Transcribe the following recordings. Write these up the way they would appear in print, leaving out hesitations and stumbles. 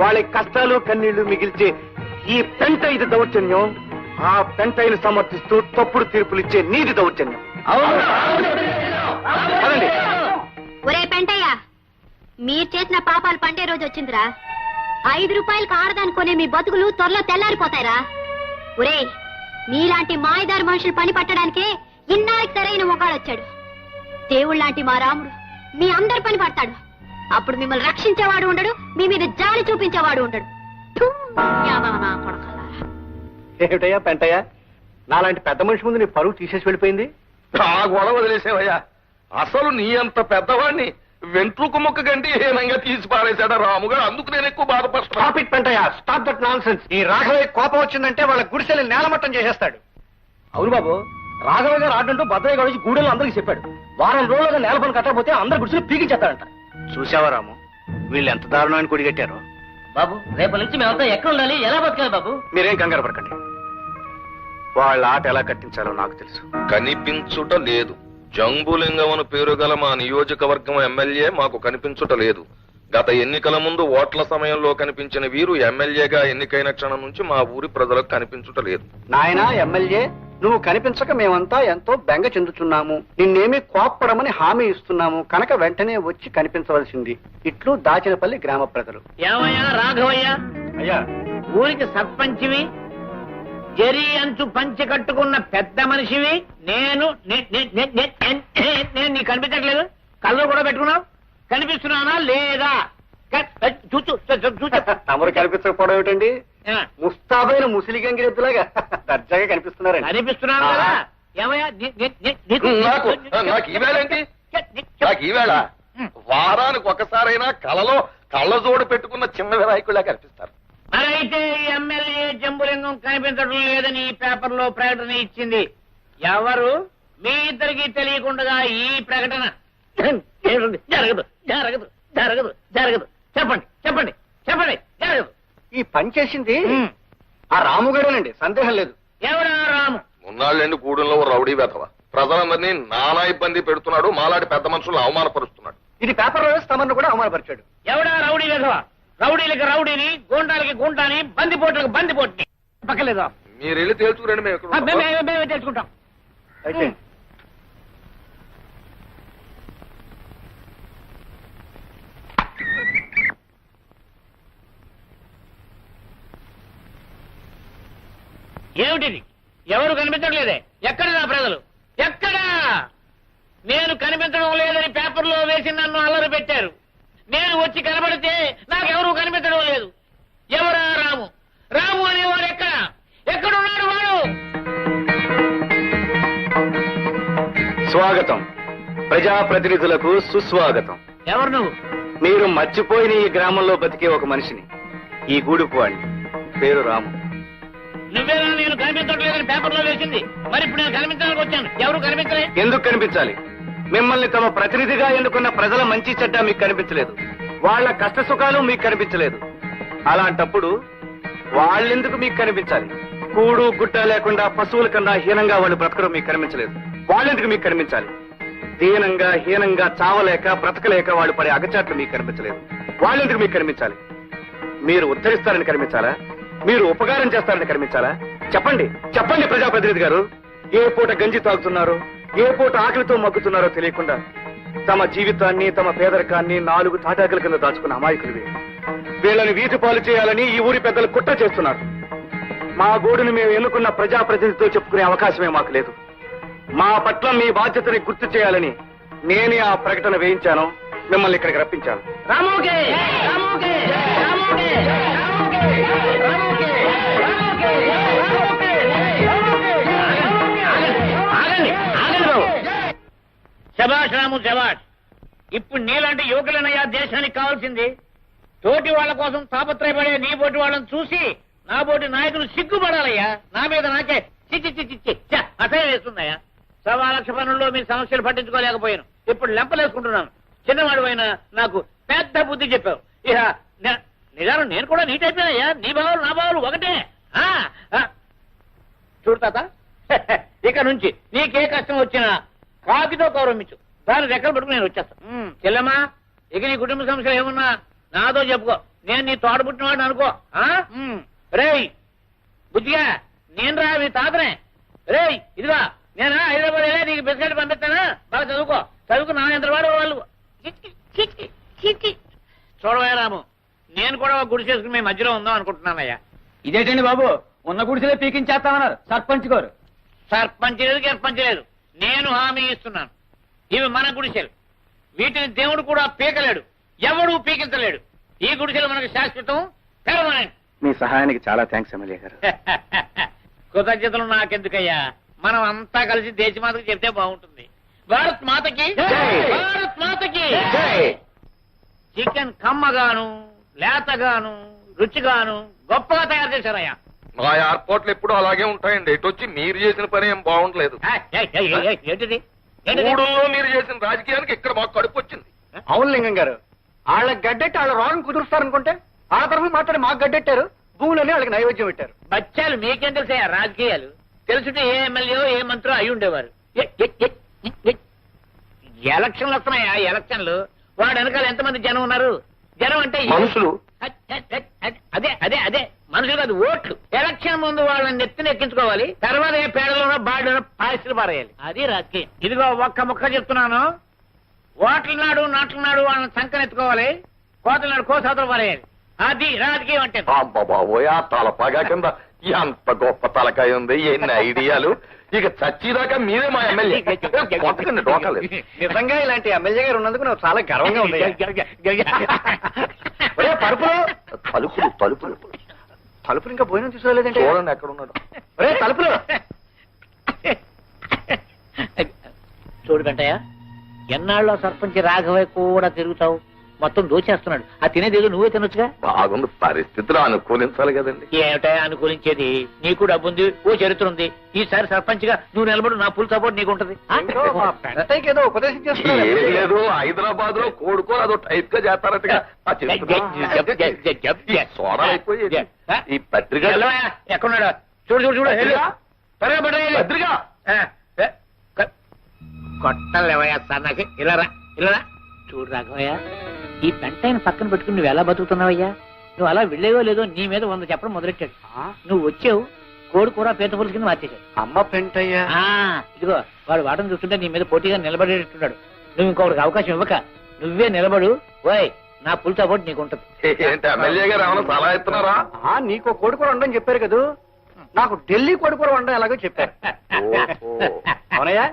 వాళ్ళ కష్టాలు కన్నీళ్లు మిగిల్చే ఈ పెంట ఇది దౌర్జన్యం. ఆ పెంటైని సమర్థిస్తూ తప్పుడు తీర్పులు ఇచ్చే నీతి దౌర్జన్యం. అదండి. ఒరే పెంటయ్య, మీరు చేసిన పాపాలు పండే రోజు వచ్చిందిరా. 5 రూపాయలకు ఆడదానుకునే మీ బతుకులు త్వరలో తెల్లారిపోతాయిరా. ఒరే, మీలాంటి మాయదారి మనుషులు పని పట్టడానికే ఇన్నాళ్ళకి సరైన మొగాడొచ్చాడు. దేవుళ్ళలాంటి మా రాముడు మీ అందరి పని పడతాడు. అప్పుడు మిమ్మల్ని రక్షించేవాడు ఉండడు, మీ మీద జాలి చూపించేవాడు ఉండడు. ఏమిటయ్యా పెంటయ్య, నాలాంటి పెద్ద మనిషి ముందు నీ పరువు తీసేసి వెళ్ళిపోయింది. ఆ గొడవ వదిలేసేవయ్యా. అసలు నీ అంత పెద్దవాడిని వెంట్రుకు ముక్క గంటి హీనంగా తీసి పారేశాడా రాముగారు. అందుకు నేను ఎక్కువ బాధపడుతున్నా. Stop it Pentayya, stop that nonsense. ఈ రాఘవయ్య కోపం వచ్చిందంటే వాళ్ళ గుడిసెల్ని నేలమట్టం చేసేస్తాడు. అవును బాబు, రాఘవయ్య గారు ఆడంటూ భద్రయ్య గారు గూడెల్లో అందరికి చెప్పాడు. వారం రోజులుగా నేల పని కట్టకపోతే అందరు గుడిసెలు పీకించేస్తాడంట. చూసావా రాము, వీళ్ళు ఎంత దారుణాన్ని కొడిగట్టారో. బాబు, రేపటి నుంచి మేమంతా ఎక్కడ ఉండాలి, ఎలా బతకాలి బాబు? మీరేం కంగారు పడకండి. వాళ్ళ ఆట ఎలా కట్టించాలో నాకు తెలుసు. కనిపించుట లేదు. జంబులింగం పేరు గల మా నియోజకవర్గం ఎమ్మెల్యే మాకు కనిపించుట లేదు. గత ఎన్నికల ముందు ఓట్ల సమయంలో కనిపించిన వీరు ఎమ్మెల్యేగా ఎన్నికైన క్షణం నుంచి మా ఊరి ప్రజలకు కనిపించుట లేదు. నాయనా ఎమ్మెల్యే, నువ్వు కనిపించక మేమంతా ఎంతో బెంగ చెందుతున్నాము. నిన్నేమీ కోప్పడమని హామీ ఇస్తున్నాము కనుక వెంటనే వచ్చి కనిపించవలసింది. ఇట్లు దాచినపల్లి గ్రామ ప్రజలు. ఏమయ్యా రాఘవయ్య, అయ్యా, ఊరికి సర్పంచివి, జరి అంచు పంచి కట్టుకున్న పెద్ద మనిషివి. నేను నీ కనిపించట్లేదు? కళ్ళు కూడా పెట్టుకున్నావు. కనిపిస్తున్నానా లేదా? తమరు కనిపించకపోవడం ఏమిటండి? ముస్తాబైన ముసిలి గంగిరెద్దులాగా దర్జాగా కనిపిస్తున్నారండి. కనిపిస్తున్నాను కదా. ఏమయ్యా నాకు ఈవేళేంటి? నాకు ఈవేళ వారానికి ఒకసారైనా కళలో కళ్ళజోడు పెట్టుకున్న చిన్న వినాయకుడిలా కనిపిస్తారు. మరైతే ఈ ఎమ్మెల్యే జంబులింగం కనిపించడం లేదని ఈ పేపర్ లో ప్రకటన ఇచ్చింది ఎవరు? మీ ఇద్దరికి తెలియకుండా ఈ ప్రకటన జరగదు జరగదు జరగదు జరగదు. చెప్పండి చెప్పండి చెప్పండి. జరగదు. ఈ పని చేసింది ఆ రాముగాడేనండి, సందేహం లేదు. ఎవడా రాము? ఉన్నాళ్ళండి గూడెంలో రౌడీ వెధవ ప్రజలందరినీ నానా ఇబ్బంది పెడుతున్నాడు. మాలాంటి పెద్ద మనుషులను అవమానపరుస్తున్నాడు. ఇది పేపర్ వేసి తమను కూడా అవమానపరిచాడు. ఎవడా రౌడీ వెధవ? రౌడీలకి రౌడీని, గూండాలకి గుండాని, బందిపోట్లకు బందిపోట్ని. పక్కలేదా? మీరు వెళ్ళి తేల్చుకురండి. మేమే తెలుసుకుంటాం. అయితే ఏమిటిది? ఎవరు కనిపించట్లేదే? ఎక్కడ నా ప్రజలు? ఎక్కడా? నేను కనిపించడం లేదని పేపర్లో వేసి నన్ను అల్లరి పెట్టారు. నేను వచ్చి కనబడితే నాకెవరూ కనిపించడం లేదు. ఎవరా రాము? రాము అనేవాడు ఎక్కడ? ఎక్కడున్నాడు వాడు? స్వాగతం. ప్రజాప్రతినిధులకు సుస్వాగతం. ఎవరు నువ్వు? మీరు మర్చిపోయిన ఈ గ్రామంలో బతికే ఒక మనిషిని, ఈ గూడుపు వాడిని. పేరు రాము. నువ్వేనా నేను కనిపించట్లేదని పేపర్లో వేసింది? మరి ఇప్పుడు నేను కనిపించడానికి వచ్చాను. ఎవరు కనిపించలే? ఎందుకు కనిపించాలి? మిమ్మల్ని తమ ప్రతినిధిగా ఎన్నుకున్న ప్రజల మంచి చెడ్డ మీకు కనిపించలేదు. వాళ్ళ కష్ట సుఖాలు మీకు కనిపించలేదు. అలాంటప్పుడు వాళ్ళెందుకు మీకు కనిపించాలి? కూడు గుట్ట లేకుండా పశువుల కన్నా హీనంగా వాళ్ళు బ్రతకడం మీకు కనిపించలేదు. వాళ్ళెందుకు మీకు కనిపించాలి? దీనంగా హీనంగా చావలేక బ్రతకలేక వాళ్ళు పడే అగచాట్లు మీకు కనిపించలేదు. వాళ్ళెందుకు మీకు కనిపించాలి? మీరు ఉద్ధరిస్తారని కనిపించాలా? మీరు ఉపకారం చేస్తారని కనిపించాలా? చెప్పండి చెప్పండి ప్రజాప్రతినిధి గారు. ఏ పూట గంజి తాగుతున్నారో, ఏ పూట ఆకలితో మగ్గుతున్నారో తెలియకుండా తమ జీవితాన్ని, తమ పేదరికాన్ని 4 తాటాకుల కింద దాచుకున్న అమాయకులు వీళ్ళని వీధి పాలు చేయాలని ఈ ఊరి పెద్దలు కుట్ర చేస్తున్నారు. మా గోడును మేము ఎన్నుకున్న ప్రజాప్రతినిధితో చెప్పుకునే అవకాశమే మాకు లేదు. మా పట్ల మీ బాధ్యతని గుర్తు చేయాలని నేనే ఆ ప్రకటన వేయించాను, మిమ్మల్ని ఇక్కడికి రప్పించాను. రాముకే రాముకే రాముకే రాముకే రాముకే ఆగండి ఆగండి బాబు. శభాష్ రాము శభాష్. ఇప్పుడు నీలాంటి యువకులనయ్యా దేశానికి కావాల్సింది. తోటి వాళ్ళ కోసం తాపత్రయపడే నీ బోటి వాళ్ళని చూసి నా బోటి నాయకులు సిగ్గుపడాలయ్యా. నా మీద నాకే చిచ్చి చిచ్చి చిచ్చ అసహ్యం వేస్తుందయ్యా. 1.25 లక్ష పనుల్లో మీ సమస్యలు పట్టించుకోలేకపోయాను. ఇప్పుడు లెంపలేసుకుంటున్నాను. చిన్నవాడు అయినా నాకు పెద్ద బుద్ధి చెప్పావు. ఇక నిజానం నేను కూడా నీట్ అయిపోయానయ్యా. నీ భావాలు నా భావాలు ఒకటే. చూడు తాత, ఇక నుంచి నీకే కష్టం వచ్చినా కాకితో గౌరవించు. దాని రెక్కలు పట్టుకుని నేను వచ్చేస్తాను. చెల్లెమ్మా, ఇక నీ కుటుంబ సమస్యలు ఏమున్నా నాతో చెప్పుకో. నేను నీ తోడబుట్టినవాడిని అనుకో రేయ్ బుద్ధిగా నేను రా మీ తాతనే రేయ్ ఇదిగా నేను హైదరాబాద్ వెళ్ళి నీకు బిస్కెట్ పంపిస్తానా బాగా చదువుకు నా ఎంత వాడు వాళ్ళు చూడవయ్యా రాము నేను కూడా ఒక గుడి చేసుకుని మీ మధ్యలో ఉందాం అనుకుంటున్నానయ్యా. ఇదేంటండి బాబు ఉన్న గుడిసెలే పీకించేస్తామన్నారు సర్పంచ్ గారు. సర్పంచ్ లేదు గర్పంచ్ లేదు, నేను హామీ ఇస్తున్నాను. ఇవి మన గుడిసెలు, వీటిని దేవుడు కూడా పీకలేడు, ఎవడూ పీకించలేడు. ఈ గుడిసెలు మనకు శాశ్వతం, పెర్మనెంట్. మీ సహాయానికి చాలా థ్యాంక్స్ ఎమ్మెల్యే గారు. కృతజ్ఞతలు నాకెందుకయ్యా, మనం అంతా కలిసి దేశమాతకి చెప్తే బాగుంటుంది. భారత్ మాతకి జై! భారత్ మాతకి జై! చికెన్ కమ్మగాను లేతగాను రుచిగాను గొప్పగా తయారు చేశారయ్యా. మా ఎయిర్పోర్ట్లు ఎప్పుడు అలాగే ఉంటాయండి. ఎటు వచ్చి మీరు చేసిన పని ఏం బాగుండలేదు. ఏంటిది మూడులో మీరు చేసిన రాజకీయానికి ఇక్కడ మాకు కడుపు వచ్చింది. అవును లింగం గారు, వాళ్ళ గడ్డెట్టి వాళ్ళ రోగం కుదురుస్తారనుకుంటే ఆ తరఫు మాట్లాడి మాకు గడ్డెట్టారు, భూములని వాళ్ళకి నైవేద్యం పెట్టారు. బచ్చాలు మీకేం తెలుసా రాజకీయాలు? తెలుసుంటే ఏ ఎమ్మెల్యే ఏ మంత్రో అయి ఉండేవారు. ఎలక్షన్లు వస్తున్నాయా? ఎలక్షన్లు వాడు వెనకాల ఎంతమంది జనం ఉన్నారు? జనం అంటే మనుషులు. అదే అదే అదే మనుషులు కాదు, ఓట్లు. ఎలక్షన్ ముందు వాళ్ళని నెత్తిని ఎక్కించుకోవాలి, తర్వాత ఏ పేడలోనో బాడలోనో పాయసులు పారేయాలి. అది రాజకీయం. ఇదిగో ఒక్క ముక్క చెప్తున్నాను, ఓట్ల నాడు నాట్ల నాడు వాళ్ళని సంకనెత్తుకోవాలి, కోతల నాడు కోసాతలు పారేయాలి. అది రాజకీయం అంటే. బాబోయ్, ఆ తలపాగా కింద ఎంత గొప్ప తలకాయ ఉంది, ఎన్ని ఐడియాలు. ఇక చచ్చిదాకా మీరే మా ఎమ్మెల్యే. కొట్టకండి, డోకలేదు. నిజంగా ఇలాంటి ఎమ్మెల్యే గారు ఉన్నందుకు నాకు చాలా గర్వంగా ఉంది. ఒరే, తలుపులు తలుపులు తలుపులు తలుపులు ఇంకా భోజనం తీసుకోలేదంటే. చూడండి ఎక్కడ ఉన్నాడు. ఒరే తలుపులు. చూడు వెంటయ్య, ఎన్నాళ్ళలో సర్పంచ్ రాఘవయ్య కూడా తిరుగుతావు, మొత్తం దోచేస్తున్నాడు. ఆ తినేదేదో నువ్వే తినొచ్చుగా. బాగుంది, పరిస్థితులు అనుకూలించాలి కదండి. ఏమిటా అనుకూలించేది? నీకు డబ్బు ఉంది, ఓ చరిత్ర ఉంది. ఈసారి సర్పంచ్ గా నువ్వు నిలబడు, నా ఫుల్ సపోర్ట్ నీకు ఉంటది. ఏంటో మా పెంటయ్యకి ఏదో ఉపదేశం ఏం చేస్తున్నారు. లేదు, హైదరాబాద్ లో కోడుకో అదో టైప్ గా చేస్తారట్టుగా. ఆ సోడా అయిపోయి ఈ పత్రిక ఎక్కడున్నాడు? చూడు చూడు చూడు, పత్రిక? త్వరగా పట్టుకెళ్ళు. పత్రిక కొట్టలేవయ్యా సన్నకి. ఇలా రా, ఇలా రా. చూడు రాఘవయ్య, ఈ పెంటైన పక్కన పెట్టుకుని నువ్వు ఎలా బతుకుతున్నావయ్యా? నువ్వు అలా వెళ్ళేవో లేదో నీ మీద 100 చెప్పడం మొదలెట్టాడు. నువ్వు వచ్చావు, కోడి కూర పీత పులుసు కింద మార్చేశాడు. అమ్మ పెంటయ్య. ఇదిగో వాడు వాటం చూస్తుంటే నీ మీద పోటీగా నిలబడేటట్టున్నాడు. నువ్వు ఇంకొకరికి అవకాశం ఇవ్వక నువ్వే నిలబడు. ఓయ్, నా ఫుల్ సపోర్ట్ నీకు ఉంటది. ఏంటి ఎమ్మెల్యే గారు ఏమైనా సలహా ఇస్తున్నారా? నీకు కోడికూర వండని చెప్పారు కదా, నాకు ఢిల్లీ కోడికూర వండడం ఎలాగో చెప్పారు. అవునయ్యా,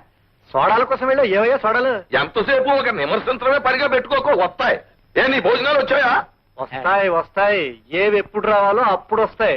సోడాల కోసం వెళ్ళా. ఏవయ్యా సోడాలు? ఎంతసేపు ఒక విమర్శించడమే పనిగా పెట్టుకోక వస్తాయి. ఏ నీ భోజనాలు వచ్చాయా? వస్తాయి వస్తాయి, ఏవి ఎప్పుడు రావాలో అప్పుడు వస్తాయి.